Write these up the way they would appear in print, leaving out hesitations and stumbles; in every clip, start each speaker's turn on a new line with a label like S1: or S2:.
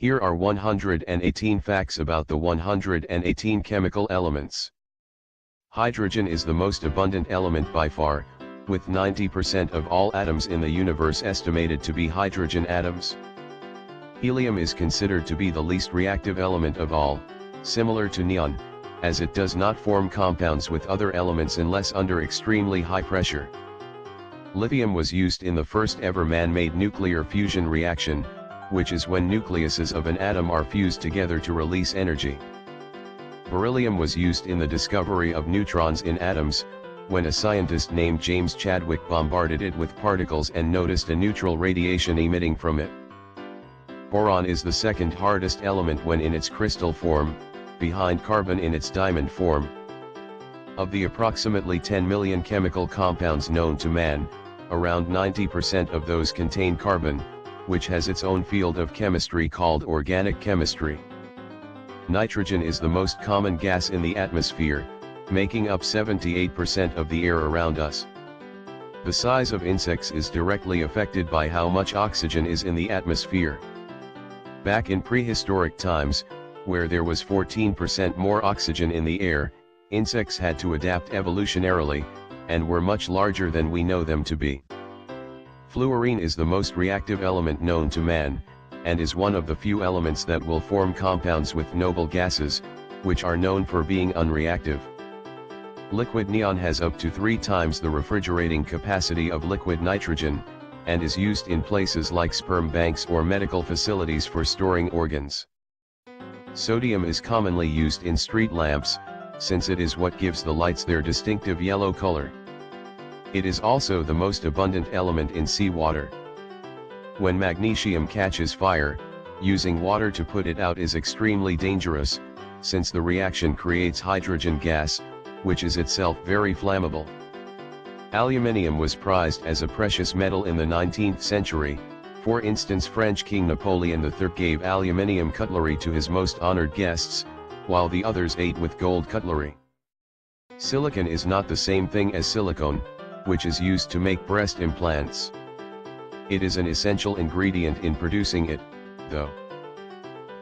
S1: Here are 118 facts about the 118 chemical elements. Hydrogen is the most abundant element by far, with 90% of all atoms in the universe estimated to be hydrogen atoms. Helium is considered to be the least reactive element of all, similar to neon, as it does not form compounds with other elements unless under extremely high pressure. Lithium was used in the first ever man-made nuclear fusion reaction, which is when nucleuses of an atom are fused together to release energy. Beryllium was used in the discovery of neutrons in atoms, when a scientist named James Chadwick bombarded it with particles and noticed a neutral radiation emitting from it. Boron is the second hardest element when in its crystal form, behind carbon in its diamond form. Of the approximately 10 million chemical compounds known to man, around 90% of those contain carbon, which has its own field of chemistry called organic chemistry. Nitrogen is the most common gas in the atmosphere, making up 78% of the air around us. The size of insects is directly affected by how much oxygen is in the atmosphere. Back in prehistoric times, where there was 14% more oxygen in the air, insects had to adapt evolutionarily, and were much larger than we know them to be. Fluorine is the most reactive element known to man, and is one of the few elements that will form compounds with noble gases, which are known for being unreactive. Liquid neon has up to 3 times the refrigerating capacity of liquid nitrogen, and is used in places like sperm banks or medical facilities for storing organs. Sodium is commonly used in street lamps, since it is what gives the lights their distinctive yellow color. It is also the most abundant element in seawater. When magnesium catches fire, using water to put it out is extremely dangerous, since the reaction creates hydrogen gas, which is itself very flammable. Aluminium was prized as a precious metal in the 19th century. For instance, French King Napoleon III gave aluminium cutlery to his most honored guests, while the others ate with gold cutlery. Silicon is not the same thing as silicone, which is used to make breast implants. It is an essential ingredient in producing it, though.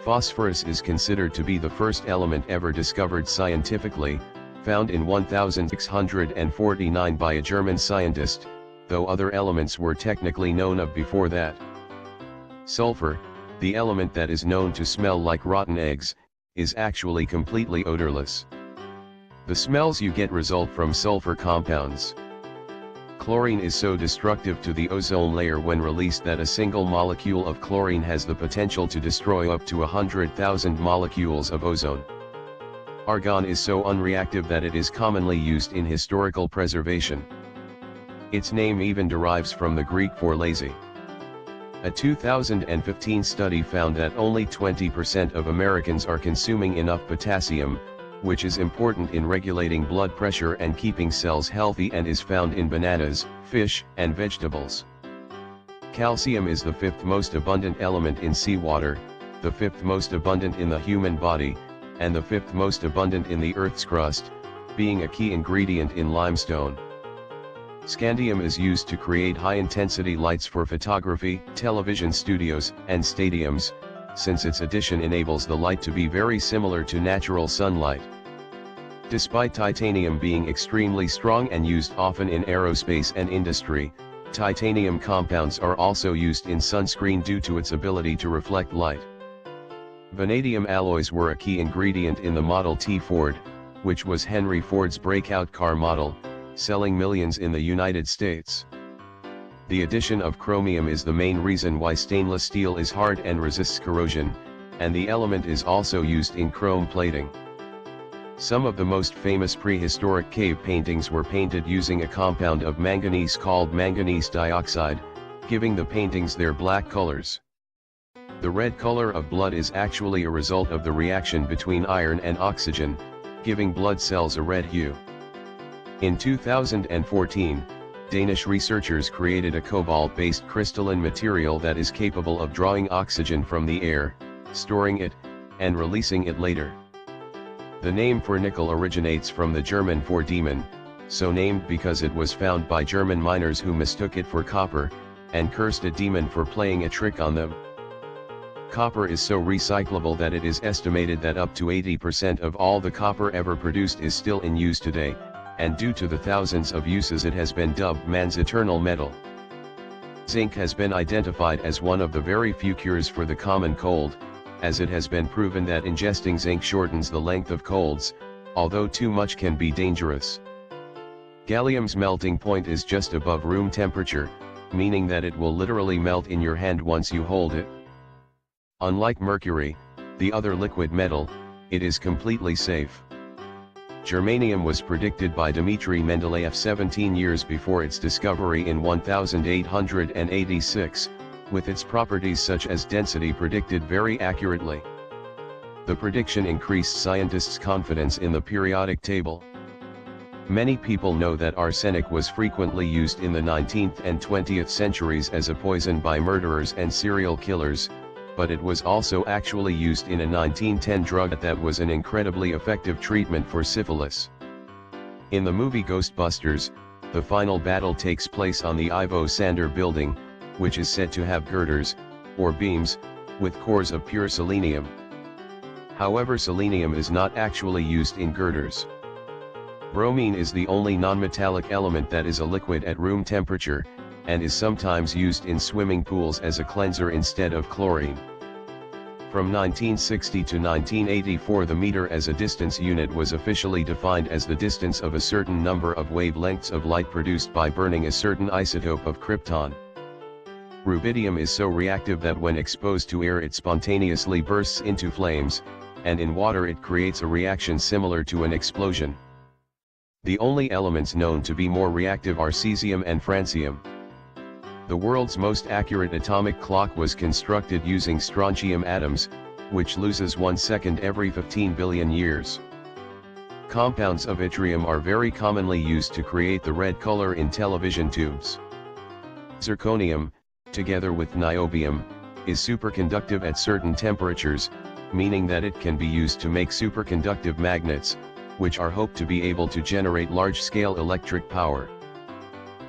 S1: Phosphorus is considered to be the first element ever discovered scientifically, found in 1649 by a German scientist, though other elements were technically known of before that. Sulfur, the element that is known to smell like rotten eggs, is actually completely odorless. The smells you get result from sulfur compounds. Chlorine is so destructive to the ozone layer when released that a single molecule of chlorine has the potential to destroy up to 100,000 molecules of ozone. Argon is so unreactive that it is commonly used in historical preservation. Its name even derives from the Greek for lazy. A 2015 study found that only 20% of Americans are consuming enough potassium, which is important in regulating blood pressure and keeping cells healthy, and is found in bananas, fish, and vegetables. Calcium is the 5th most abundant element in seawater, the 5th most abundant in the human body, and the 5th most abundant in the Earth's crust, being a key ingredient in limestone. Scandium is used to create high-intensity lights for photography, television studios, and stadiums, since its addition enables the light to be very similar to natural sunlight. Despite titanium being extremely strong and used often in aerospace and industry, titanium compounds are also used in sunscreen due to its ability to reflect light. Vanadium alloys were a key ingredient in the Model T Ford, which was Henry Ford's breakout car model, selling millions in the United States. The addition of chromium is the main reason why stainless steel is hard and resists corrosion, and the element is also used in chrome plating. Some of the most famous prehistoric cave paintings were painted using a compound of manganese called manganese dioxide, giving the paintings their black colors. The red color of blood is actually a result of the reaction between iron and oxygen, giving blood cells a red hue. In 2014, Danish researchers created a cobalt-based crystalline material that is capable of drawing oxygen from the air, storing it, and releasing it later. The name for nickel originates from the German for demon, so named because it was found by German miners who mistook it for copper, and cursed a demon for playing a trick on them. Copper is so recyclable that it is estimated that up to 80% of all the copper ever produced is still in use today, and due to the thousands of uses it has been dubbed man's eternal metal. Zinc has been identified as one of the very few cures for the common cold, as it has been proven that ingesting zinc shortens the length of colds, although too much can be dangerous. Gallium's melting point is just above room temperature, meaning that it will literally melt in your hand once you hold it. Unlike mercury, the other liquid metal, it is completely safe. Germanium was predicted by Dmitry Mendeleev 17 years before its discovery in 1886, with its properties such as density predicted very accurately. The prediction increased scientists' confidence in the periodic table. Many people know that arsenic was frequently used in the 19th and 20th centuries as a poison by murderers and serial killers, but it was also actually used in a 1910 drug that was an incredibly effective treatment for syphilis. In the movie Ghostbusters, the final battle takes place on the Ivo Sander building, which is said to have girders, or beams, with cores of pure selenium. However, selenium is not actually used in girders. Bromine is the only nonmetallic element that is a liquid at room temperature, and is sometimes used in swimming pools as a cleanser instead of chlorine. From 1960 to 1984, the meter as a distance unit was officially defined as the distance of a certain number of wavelengths of light produced by burning a certain isotope of krypton. Rubidium is so reactive that when exposed to air it spontaneously bursts into flames, and in water it creates a reaction similar to an explosion. The only elements known to be more reactive are cesium and francium. The world's most accurate atomic clock was constructed using strontium atoms, which loses 1 second every 15 billion years. Compounds of yttrium are very commonly used to create the red color in television tubes. Zirconium, together with niobium, is superconductive at certain temperatures, meaning that it can be used to make superconductive magnets, which are hoped to be able to generate large-scale electric power.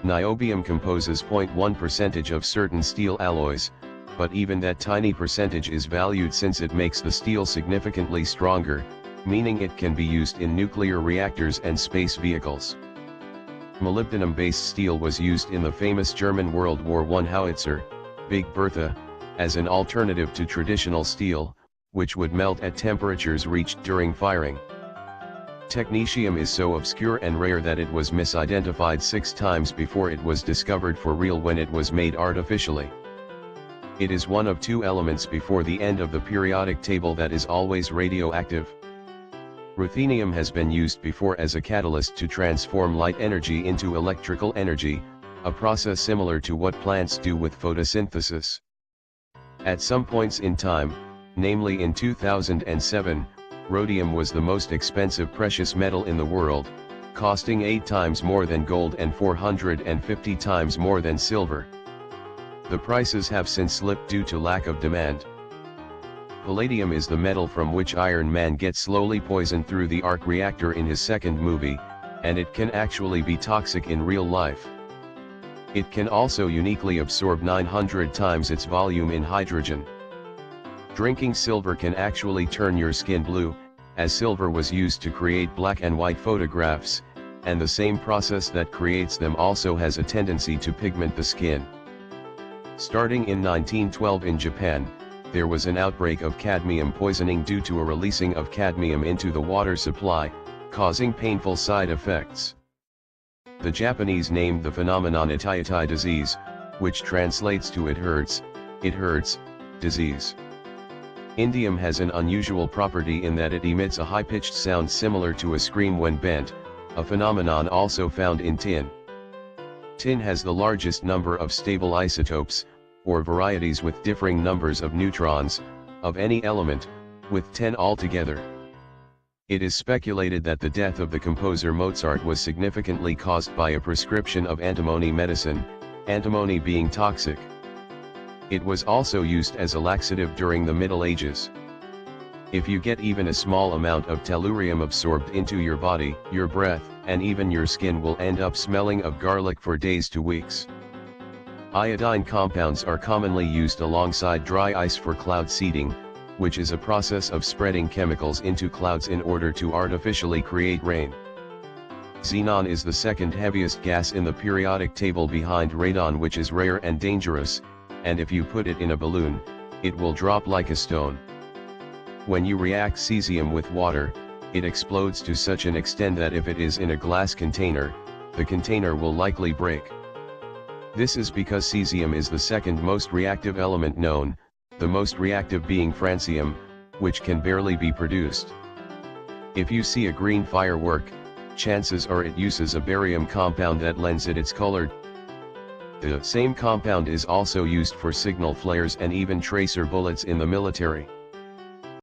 S1: Niobium composes 0.1% of certain steel alloys, but even that tiny percentage is valued since it makes the steel significantly stronger, meaning it can be used in nuclear reactors and space vehicles. Molybdenum-based steel was used in the famous German World War I howitzer, Big Bertha, as an alternative to traditional steel, which would melt at temperatures reached during firing. Technetium is so obscure and rare that it was misidentified 6 times before it was discovered for real when it was made artificially. It is one of 2 elements before the end of the periodic table that is always radioactive. Ruthenium has been used before as a catalyst to transform light energy into electrical energy, a process similar to what plants do with photosynthesis. At some points in time, namely in 2007, rhodium was the most expensive precious metal in the world, costing 8 times more than gold and 450 times more than silver. The prices have since slipped due to lack of demand. Palladium is the metal from which Iron Man gets slowly poisoned through the arc reactor in his second movie, and it can actually be toxic in real life. It can also uniquely absorb 900 times its volume in hydrogen. Drinking silver can actually turn your skin blue, as silver was used to create black and white photographs, and the same process that creates them also has a tendency to pigment the skin. Starting in 1912 in Japan, there was an outbreak of cadmium poisoning due to a releasing of cadmium into the water supply, causing painful side effects. The Japanese named the phenomenon Itayatai disease, which translates to it hurts disease. Indium has an unusual property in that it emits a high-pitched sound similar to a scream when bent, a phenomenon also found in tin. Tin has the largest number of stable isotopes, or varieties with differing numbers of neutrons, of any element, with 10 altogether. It is speculated that the death of the composer Mozart was significantly caused by a prescription of antimony medicine, antimony being toxic. It was also used as a laxative during the Middle Ages. If you get even a small amount of tellurium absorbed into your body, your breath, and even your skin will end up smelling of garlic for days to weeks. Iodine compounds are commonly used alongside dry ice for cloud seeding, which is a process of spreading chemicals into clouds in order to artificially create rain. Xenon is the second heaviest gas in the periodic table behind radon, which is rare and dangerous, and if you put it in a balloon, it will drop like a stone. When you react cesium with water, it explodes to such an extent that if it is in a glass container, the container will likely break. This is because cesium is the second most reactive element known, the most reactive being francium, which can barely be produced. If you see a green firework, chances are it uses a barium compound that lends it its color. The same compound is also used for signal flares and even tracer bullets in the military.